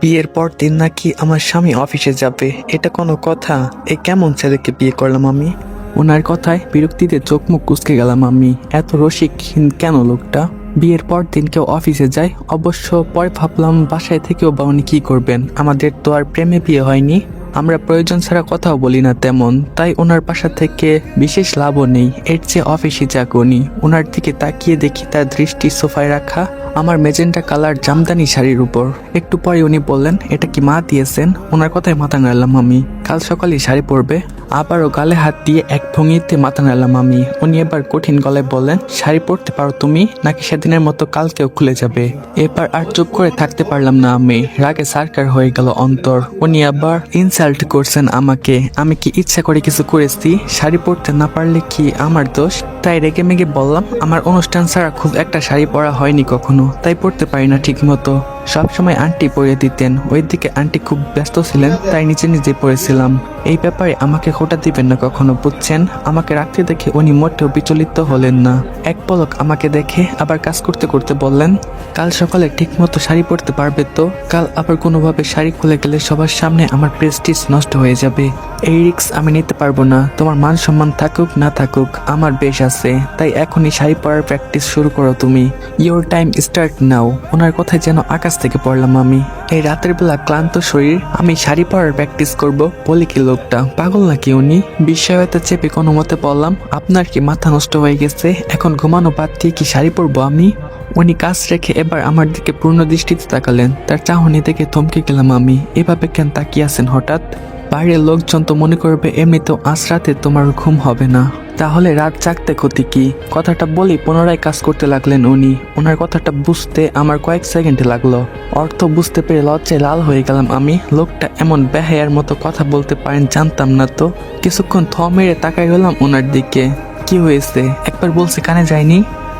বিয়ের পর দিন নাকি আমার স্বামী অফিসে যাবে, এটা কোনো কথা? এ কেমন ছেলেকে বিয়ে করলাম আমি? ওনার কথায় বিরক্তিতে চোখ মুখ কুঁচকে গেলাম আমি। এত রসিকহীন কেন লোকটা? বিয়ের পর দিন কেউ অফিসে যায়? অবশ্য পরে ভাবলাম বাসায় থেকেও বা উনি কি করবেন, আমাদের তো আর প্রেমে বিয়ে হয়নি, আমরা প্রয়োজন ছাড়া কথাও বলি না তেমন, তাই ওনার বাসা থেকে বিশেষ লাভও নেই। এর চেয়ে অফিসে যাক উনি। ওনার দিকে তাকিয়ে দেখি তার দৃষ্টি সোফায় রাখা আমার মেজেন্টা কালার জামদানি শাড়ির উপর। একটু পরে উনি বললেন, এটা কি মা দিয়েছেন? ওনার কথায় মাথা নাড়লাম আমি। কাল সকালে শাড়ি পরবে? আবারও গালে হাত দিয়ে এক ভঙ্গিতে মাথা নাড়লাম আমি। উনি এবার কঠিন গলায় বললেন, শাড়ি পরতে পারো তুমি, নাকি সেদিনের মতো কালকেও খুলে যাবে? এবার আর চুপ করে থাকতে পারলাম না আমি। রাগে সারকার হয়ে গেল অন্তর। উনি আবার ইনসাল্ট করছেন আমাকে। আমি কি ইচ্ছা করে কিছু করেছি? শাড়ি পরতে না পারলে কি আমার দোষ? তাই রেগে মেগে বললাম, আমার অনুষ্ঠান ছাড়া খুব একটা শাড়ি পরা হয়নি কখনো, তাই পরতে পারি না ঠিক মতো। সবসময় আন্টি পরিয়ে দিতেন, ওইদিকে আন্টি খুব ব্যস্ত ছিলেন, তাই নিচে নিজে পড়েছিলাম। এই ব্যাপারে আমাকে খোটা দিবেন না কখনো, বুঝছেন? আমাকে রাখতে দেখে উনি মোটেও বিচলিত হলেন না। এক পলক আমাকে দেখে আবার কাজ করতে করতে বললেন, কাল সকালে ঠিক মতো শাড়ি পরতে পারবে তো? কাল আবার কোনোভাবে শাড়ি খুলে গেলে সবার সামনে আমার প্রেস্টিজ নষ্ট হয়ে যাবে। এই রিস্ক আমি নিতে পারবো না। তোমার মান সম্মান থাকুক না থাকুক, আমার বেশ আছে। তাই এখনই শাড়ি পরার প্র্যাকটিস শুরু করো তুমি। Your time start now. ওনার কথায় যেন আকাশ থেকে পড়লাম আমি। এই রাতের বেলা ক্লান্ত শরীর, আমি শাড়ি পরার প্র্যাকটিস করব? বলি কি লোকটা পাগল নাকি উনি? বিস্ময়তে চেপে কোনো মতে বললাম, আপনার কি মাথা নষ্ট হয়ে গেছে? এখন ঘুমানো বাদ দিয়ে কি শাড়ি পরবো আমি? উনি কাজ রেখে এবার আমার দিকে পূর্ণ দৃষ্টিতে তাকালেন। তার চাহনি দেখে থমকে গেলাম আমি। এভাবে কেন তাকিয়ে আছেন হঠাৎ? বাইরের লোকজন তো মনে করবে এমনিতেও আজ রাতে তোমার ঘুম হবে না, তাহলে রাত জাগতে ক্ষতি কি? কথাটা বলি পুনরায় কাজ করতে লাগলেন উনি। ওনার কথাটা বুঝতে আমার কয়েক সেকেন্ড লাগলো। অর্থ বুঝতে পেরে লজ্জায় লাল হয়ে গেলাম আমি। লোকটা এমন বেহায়ার মতো কথা বলতে পারেন জানতাম না তো। কিছুক্ষণ থ মেরে তাকাই হলাম ওনার দিকে। কি হয়েছে একবার বলছে কানে যায়নি?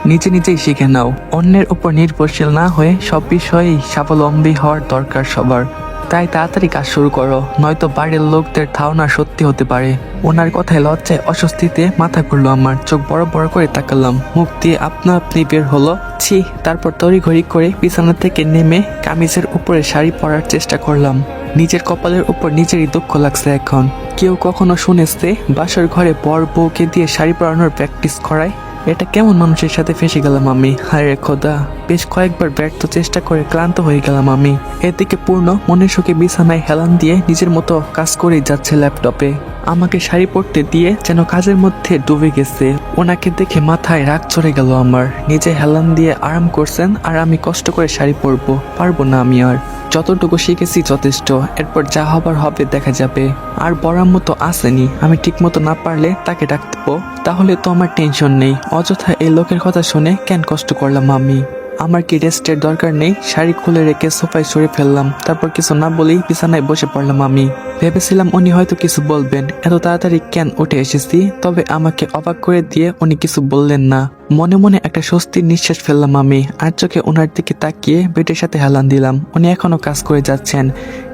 নিজে নিজেই শিখে নাও। অন্যের উপর নির্ভরশীল না হয়ে সব বিষয়েই স্বাবলম্বী হওয়ার দরকার সবার। তাই তাড়াতাড়ি কাজ শুরু করো, নয়তো বাড়ির লোকদের ধারণা সত্যি হতে পারে। ওনার কথায় লজ্জায় অস্বস্তিতে মাথা ঘুরলো আমার। চোখ বড় বড় করে তাকালাম। মুখ দিয়ে আপনা আপনি বের হলো, ছি। তারপর তড়িঘড়ি করে বিছানা থেকে নেমে কামিজের উপরে শাড়ি পরার চেষ্টা করলাম। নিজের কপালের উপর নিজেরই দুঃখ লাগছে এখন। কেউ কখনো শুনেছে বাসর ঘরে বর বউকে দিয়ে শাড়ি পরানোর প্র্যাকটিস করায়? এটা কেমন মানুষের সাথে ফেসে গেলাম আমি, হায় রে খোদা। বেশ কয়েকবার ব্যর্থ চেষ্টা করে ক্লান্ত হয়ে গেলাম আমি। এদিকে পূর্ণ মনের সুখে বিছানায় হেলান দিয়ে নিজের মতো কাজ করেই যাচ্ছে ল্যাপটপে। আমাকে শাড়ি পরতে দিয়ে যেন কাজের মধ্যে ডুবে গেছে। ওনাকে দেখে মাথায় রাগ চড়ে গেল আমার। নিজে হেলান দিয়ে আরাম করছেন আর আমি কষ্ট করে শাড়ি পরবো? পারবো না আমি আর। যতটুকু শিখেছি যথেষ্ট, এরপর যা হবার হবে দেখা যাবে। আর বরার মতো আসেনি, আমি ঠিক মতো না পারলে তাকে ডাকবো, তাহলে তো আমার টেনশন নেই। অযথা এই লোকের কথা শুনে কেন কষ্ট করলাম আমি? আমার কি রেস্টের দরকার নেই? শাড়ি খুলে রেখে সোফায় সরে ফেললাম। তারপর কিছু না বলেই বিছানায় বসে পড়লাম আমি। ভেবেছিলাম উনি হয়তো কিছু বলবেন, এত তাড়াতাড়ি কেন উঠে এসেছি। তবে আমাকে অবাক করে দিয়ে উনি কিছু বললেন না। মনে মনে একটা স্বস্তির নিঃশ্বাস ফেললাম আমি। আর চোখে ওনার দিকে তাকিয়ে বেডের সাথে হেলান দিলাম। উনি এখনো কাজ করে যাচ্ছেন।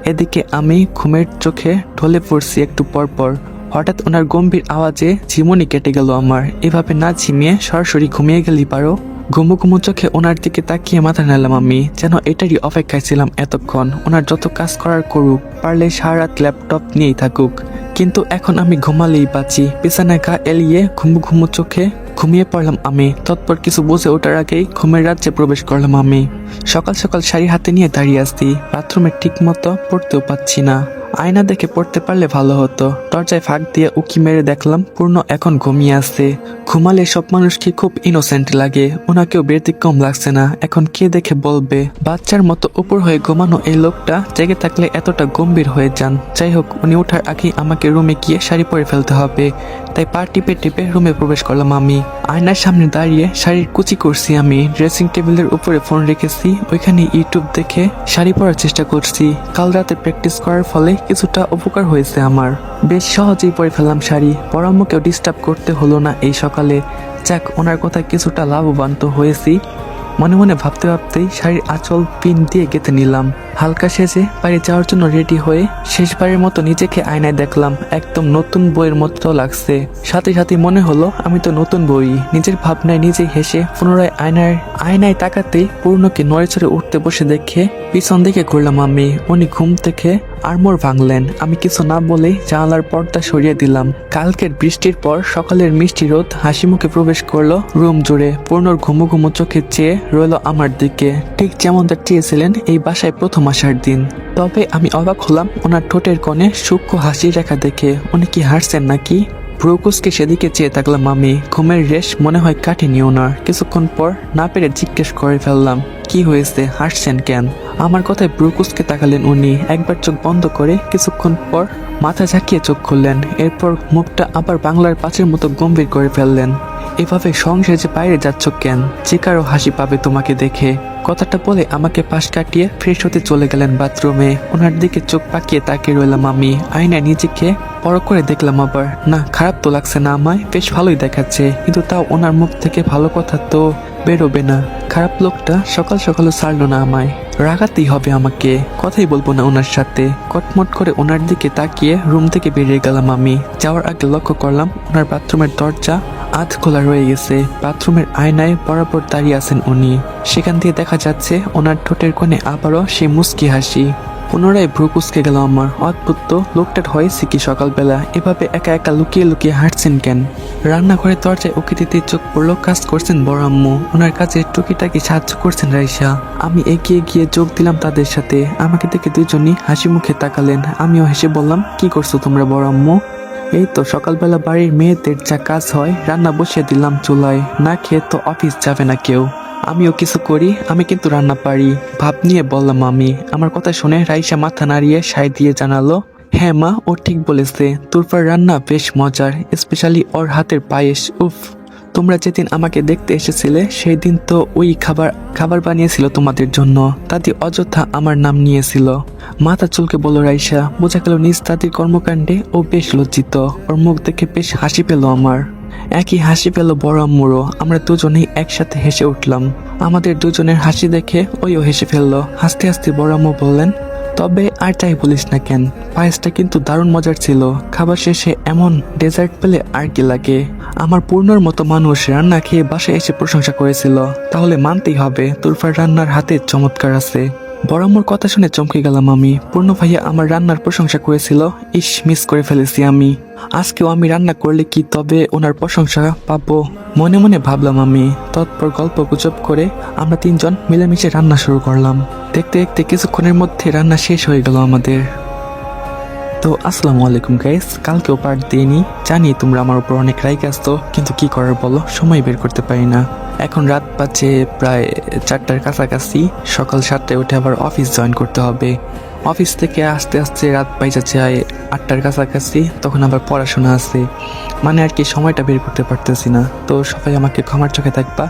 এদিকে আমি ঘুমের চোখে ঢলে পড়ছি একটু পর পর। হঠাৎ ওনার গম্ভীর আওয়াজে ঝিমুনি কেটে গেল আমার। এভাবে না ঝিমিয়ে সরাসরি ঘুমিয়ে গেলি পারো? ঘুমু ঘুমু চোখে ওনার দিকে তাকিয়ে মাথা নাড়লাম আমি। যেন এটারই অপেক্ষায় ছিলাম এতক্ষণ। ওনার যত কাজ করার করুক, পারলে সারা রাত ল্যাপটপ নিয়েই থাকুক, কিন্তু এখন আমি ঘুমালেই বাঁচি। বিছানায় গা এলিয়ে ঘুমু ঘুমু চোখে ঘুমিয়ে পড়লাম আমি। তৎপর কিছু বুঝে ওঠার আগেই ঘুমের রাজ্যে প্রবেশ করলাম আমি। সকাল সকাল শাড়ি হাতে নিয়ে দাঁড়িয়ে আসছি। বাথরুমে ঠিক মতো পড়তেও পাচ্ছি না। আয়না দেখে পড়তে পারলে ভালো হতো। দরজায় ফাঁক দিয়ে উকি মেরে দেখলাম পূর্ণ এখন ঘুমিয়ে আছে। ঘুমালে সব মানুষকে খুব ইনোসেন্ট লাগে, ওনাকেও ব্যতিক্রম লাগছে না। এখন কে দেখে বলবে? বাচ্চার মতো উপর হয়ে ঘুমানো এই লোকটা জেগে থাকলে এতটা গম্ভীর হয়ে যান। যাই হোক, উনি ওঠার আগেই আমাকে রুমে গিয়ে শাড়ি পরে ফেলতে হবে। তাই পা টিপে টিপে রুমে প্রবেশ করলাম আমি। আয়নার সামনে দাঁড়িয়ে শাড়ির কুচি করছি আমি। ড্রেসিং টেবিলের উপরে ফোন রেখেছি, ওইখানে ইউটিউব দেখে শাড়ি পরার চেষ্টা করছি। কাল রাতে প্র্যাকটিস করার ফলে কিছুটা উপকার হয়েছে আমার। বেশ সহজেই পরে ফেললাম শাড়ি। পরাম্মকেও ডিস্টার্ব করতে হলো না এই সকালে। যাক, ওনার কথায় কিছুটা লাভবান তো হয়েছি। মনে মনে ভাবতে ভাবতেই শাড়ির আঁচল পিন দিয়ে গেঁথে নিলাম। হালকা সেজে বাইরে যাওয়ার জন্য রেডি হয়ে শেষবারের মতো নিজেকে আয়নায় দেখলাম। একদম নতুন বইয়ের মতো লাগছে। সাথে সাথে মনে হলো আমি তো নতুন বই। নিজের ভাবনায় নিজেই হেসে পুনরায় আয়নায় তাকাতেই পূর্ণকে নড়ে চড়ে উঠতে বসে দেখে পিছন দিকে ঘুরলাম আমি। উনি ঘুম থেকে আড়মোড় ভাঙলেন। আমি কিছু না বলেই জানালার পর্দা সরিয়ে দিলাম। কালকের বৃষ্টির পর সকালের মিষ্টি রোদ হাসি মুখে প্রবেশ করলো রুম জুড়ে। পূর্ণর ঘুমো ঘুমো চোখে চেয়ে রইলো আমার দিকে, ঠিক যেমনটা চেয়েছিলেন এই বাসায় প্রথম আসার দিন। তবে আমি অবাক হলাম ওনার ঠোঁটের কোণে সূক্ষ্ম হাসি রেখা দেখে। উনি কি হাসছেন নাকি? ব্রুকুসকে সেদিকে চেয়ে থাকলাম আমি। ঘুমের রেশ মনে হয় কাটেনি ওনার। কিছুক্ষণ পর না পেরে জিজ্ঞেস করে ফেললাম, কি হয়েছে, হাসছেন কেন? আমার কথায় ব্রুকুসকে তাকালেন উনি। একবার চোখ বন্ধ করে কিছুক্ষণ পর মাথা ঝাঁকিয়ে চোখ খুললেন। এরপর মুখটা আবার বাংলার পাঁচের মতো গম্ভীর করে ফেললেন। এভাবে সংসারে বাইরে যাচ্ছ কেন? চিকারও হাসি পাবে তোমাকে দেখে। কথাটা বলে আমাকে পাশ কাটিয়ে ফ্রেশ হতে চলে গেলেন বাথরুমে। ওনার দিকে চোখ পাকিয়ে তাকিয়ে রইলাম আমি। আয়নায় নিজেকে বড় করে দেখলাম আবার। না, খারাপ তো লাগছে না, আমায় বেশ ভালোই দেখাচ্ছে। কিন্তু তাও ওনার মুখ থেকে ভালো কথা তো বেরোবে না। খারাপ লোকটা সকাল সকালও ছাড়লো না আমায়। রাগাতেই হবে আমাকে। কথাই বলবো না ওনার সাথে। কটমট করে ওনার দিকে তাকিয়ে রুম থেকে বেরিয়ে গেলাম আমি। যাওয়ার আগে লক্ষ্য করলাম ওনার বাথরুমের দরজা আধ খোলা রয়ে গেছে। বাথরুমের আয়নায় বরাবর দাঁড়িয়ে আছেন উনি। সেখান দিয়ে দেখা যাচ্ছে ওনার ঠোঁটের কোণে আবারও সেই মুচকি হাসি। পুনরায় ভ্রু কুঁচকে গেল আমার। অদ্ভুত তো, লোকটার হয়েছে কি সকালবেলা এভাবে একা একা লুকিয়ে লুকিয়ে হাঁটছেন কেন? রান্নাঘরের দরজায় উকি দিতে চোখ পড়লো। কাজ করছেন বড় আম্মু। ওনার কাছে টুকিটাকি সাহায্য করছেন রাইসা। আমি এগিয়ে গিয়ে যোগ দিলাম তাদের সাথে। আমাকে দেখে দুজনই হাসি মুখে তাকালেন। আমিও হেসে বললাম, কি করছো তোমরা বড় আম্মু? এই তো সকালবেলা বাড়ির মেয়েদের যা কাজ হয়, রান্না বসিয়ে দিলাম চুলায়। না খেয়ে তো অফিস যাবে না কেউ। আমিও কিছু করি, আমি কিন্তু রান্না পারি, ভাব নিয়ে বললাম আমি। আমার কথা শুনে রাইসা মাথা নাড়িয়ে সায় দিয়ে জানালো, হ্যাঁ মা, ও ঠিক বলেছে। তুরফার রান্না বেশ মজার, স্পেশালি ওর হাতের পায়েস। উফ, তোমরা যেদিন আমাকে দেখতে এসেছিলে সেই দিন তো ওই খাবার বানিয়েছিল তোমাদের জন্য। দাদি অযথা আমার নাম নিয়েছিল। মাথা চুলকে বলল রাইসা। বোঝা গেল নিজ দাদির কর্মকাণ্ডে ও বেশ লজ্জিত। ওর মুখ দেখে বেশ হাসি পেল আমার। একই হাসি পেল বড় আম্মুরও। আমরা দুজনেই একসাথে হেসে উঠলাম। আমাদের দুজনের হাসি দেখে ওইও হেসে ফেললো। হাসতে হাসতে বড় আম্মু বললেন, তবে আর যাই বলিস না কেন, পায়েসটা কিন্তু দারুণ মজার ছিল। খাবার শেষে এমন ডেজার্ট পেলে আর কি লাগে। আমার পূর্ণর মতো মানুষ রান্না খেয়ে বাসায় এসে প্রশংসা করেছিল। তাহলে মানতেই হবে তুরফার রান্নার হাতে চমৎকার আছে। বড় আম্মুর কথা শুনে চমকে গেলাম আমি। পূর্ণ ভাইয়া আমার রান্নার প্রশংসা করেছিল। ইস, মিস করে ফেলেছি আমি। আজকেও আমি রান্না করলে কি তবে ওনার প্রশংসা পাবো? মনে মনে ভাবলাম আমি। তৎপর গল্প গুজব করে আমরা তিনজন মিলেমিশে রান্না শুরু করলাম। দেখতে দেখতে কিছুক্ষণের মধ্যে রান্না শেষ হয়ে গেল আমাদের। তো আসসালামু আলাইকুম গাইস, কালকেও পার্ট দিইনি। জানি তোমরা আমার উপর অনেক রাগ আসতো, কিন্তু কি করার বলো, সময় বের করতে পারি না। এখন রাত বাজে প্রায় 4টার কাছাকাছি। সকাল 7টায় উঠে আবার অফিস জয়েন করতে হবে। অফিস থেকে আস্তে আস্তে রাত পাই যাচ্ছে 8টার কাছাকাছি। তখন আবার পড়াশোনা আছে, মানে আর কি সময়টা বের করতে পারতেছি না। তো সবাই আমাকে ক্ষমার চোখে থাকবা।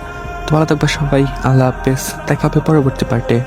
তো ভালো থাকবা সবাই। আল্লাহ হাফেজ। দেখা হবে পরবর্তী পার্টে।